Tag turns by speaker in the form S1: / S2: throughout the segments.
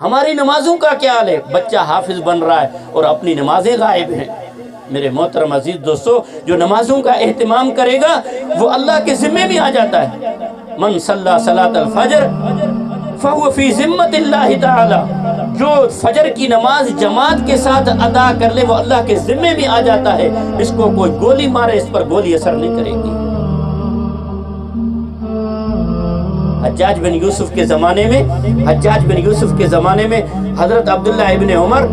S1: ہماری نمازوں کا کیا حال ہے؟ بچہ حافظ بن رہا ہے اور اپنی نمازیں غائب ہیں۔ میرے محترم عزیز دوستو، جو نمازوں کا اہتمام کرے گا وہ اللہ کے ذمے میں آ جاتا ہے۔ من صلی صلاۃ الفجر فہو فی ذمۃ اللہ تعالی، جو فجر کی نماز جماعت کے ساتھ ادا کر لے وہ اللہ کے ذمے میں آ جاتا ہے۔ اس کو کوئی گولی مارے اس پر گولی اثر نہیں کرے گی۔ حجاج بن یوسف کے زمانے میں حضرت عبداللہ ابن عمر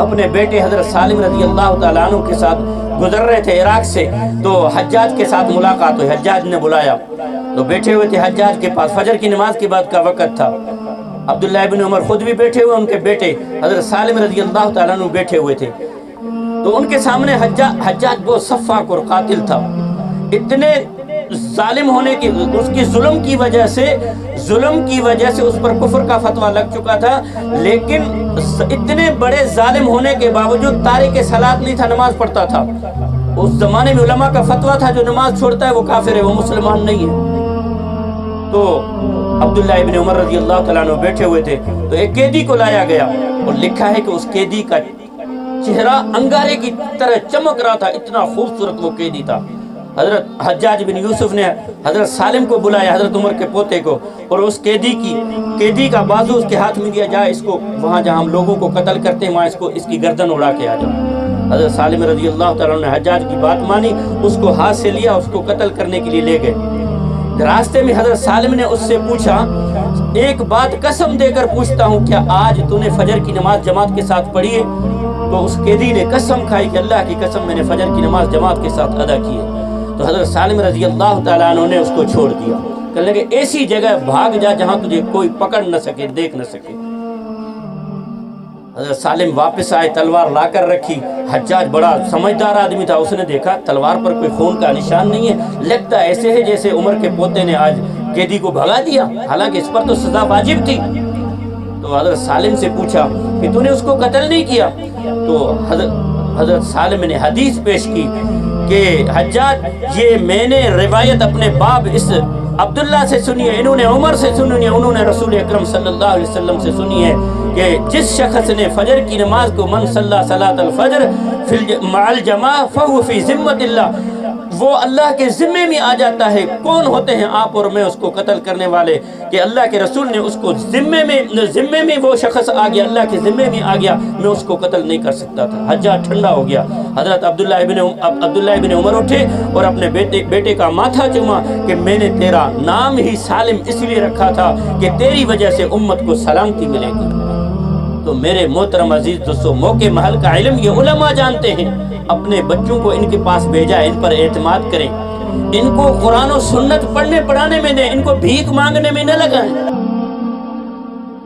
S1: اپنے بیٹے حضرت سالم رضی اللہ تعالیٰ عنہ کے ساتھ گزر رہے تھے عراق سے، تو حجاج کے ساتھ ملاقات ہوئی۔ حجاج نے بلایا تو بیٹھے ہوئے تھے حجاج کے پاس، فجر کی نماز کے بعد کا وقت تھا۔ عبداللہ ابن عمر خود بھی بیٹھے ہوئے، ان کے بیٹے حضرت سالم رضی اللہ تعالیٰ عنہ بیٹھے ہوئے تھے۔ تو ان کے سامنے حجاج بہت سفاک اور قاتل تھا، اتنے ظالم ہونے کی، اس کی ظلم کی وجہ سے اس پر کفر کا فتویٰ لگ چکا تھا، لیکن اتنے بڑے ظالم ہونے کے باوجود تارک صلاۃ نہیں تھا، نماز پڑھتا تھا۔ اس زمانے میں علماء کا فتویٰ تھا جو نماز چھوڑتا ہے وہ کافر ہے، وہ مسلمان نہیں ہے۔ تو عبداللہ ابن عمر رضی اللہ تعالیٰ عنہ بیٹھے ہوئے تھے، تو ایک قیدی کو لایا گیا اور لکھا ہے کہ اس قیدی کا چہرہ انگارے کی طرح چمک رہا تھا، اتنا خوبصورت وہ قیدی تھا۔ حضرت حجاج بن یوسف نے حضرت سالم کو بلایا، حضرت عمر کے پوتے کو، اور اس قیدی کا بازو اس کے ہاتھ میں دیا، جائے اس کو وہاں جہاں ہم لوگوں کو قتل کرتے ہیں وہاں اس کی گردن اڑا کے آ جاؤ۔ حضرت سالم رضی اللہ تعالیٰ نے حجاج کی بات مانی، اس کو ہاتھ سے لیا، اس کو قتل کرنے کے لیے لے گئے۔ راستے میں حضرت سالم نے اس سے پوچھا، ایک بات قسم دے کر پوچھتا ہوں، کیا آج تو نے فجر کی نماز جماعت کے ساتھ پڑھی ہے؟ تو اس قیدی نے قسم کھائی کہ اللہ کی قسم میں نے فجر کی نماز جماعت کے ساتھ ادا کی ہے۔ تو حضرت سالم رضی اللہ تعالیٰ عنہ نے اس کو چھوڑ دیا، کہنے لگے ایسی جگہ بھاگ جا جہاں تجھے کوئی پکڑ نہ سکے، دیکھ نہ سکے۔ حضرت سالم واپس آئے، تلوار لا کر رکھی۔ حجاج بڑا سمجھدار آدمی تھا، اس نے دیکھا تلوار پر کوئی خون کا نشان نہیں ہے، لگتا ایسے ہے جیسے عمر کے پوتے نے آج قیدی کو بھگا دیا، حالانکہ اس پر تو سزا واجب تھی۔ تو حضرت سالم سے پوچھا کہ تو نے اس کو قتل نہیں کیا؟ تو حضرت سالم نے حدیث پیش کی کہ حجاج، یہ میں نے روایت اپنے باپ اس عبداللہ سے سنی ہے، انہوں نے عمر سے سنی ہے، انہوں نے رسول اکرم صلی اللہ علیہ وسلم سے سنی ہے کہ جس شخص نے فجر کی نماز کو من صلی صلاۃ الفجر مع الجماع فہو فی ذمۃ اللہ، وہ اللہ کے ذمے میں آ جاتا ہے۔ کون ہوتے ہیں آپ اور میں اس کو قتل کرنے والے؟ کہ اللہ کے رسول نے اس کو ذمے میں وہ شخص آ گیا، اللہ کے ذمے میں آ گیا، میں اس کو قتل نہیں کر سکتا تھا۔ حجاج ٹھنڈا ہو گیا۔ حضرت عبداللہ ابن عمر اٹھے اور اپنے بیٹے کا ماتھا چوما کہ میں نے تیرا نام ہی سالم اس لیے رکھا تھا کہ تیری وجہ سے امت کو سلامتی ملے گی۔ تو میرے محترم عزیز دوستو، موقع محل کا علم یہ علماء جانتے ہیں، اپنے بچوں کو ان کے پاس بھیجا، ان پر اعتماد کریں، ان کو قرآن و سنت پڑھنے پڑھانے میں دیں، ان کو بھیک مانگنے میں نہ لگائیں۔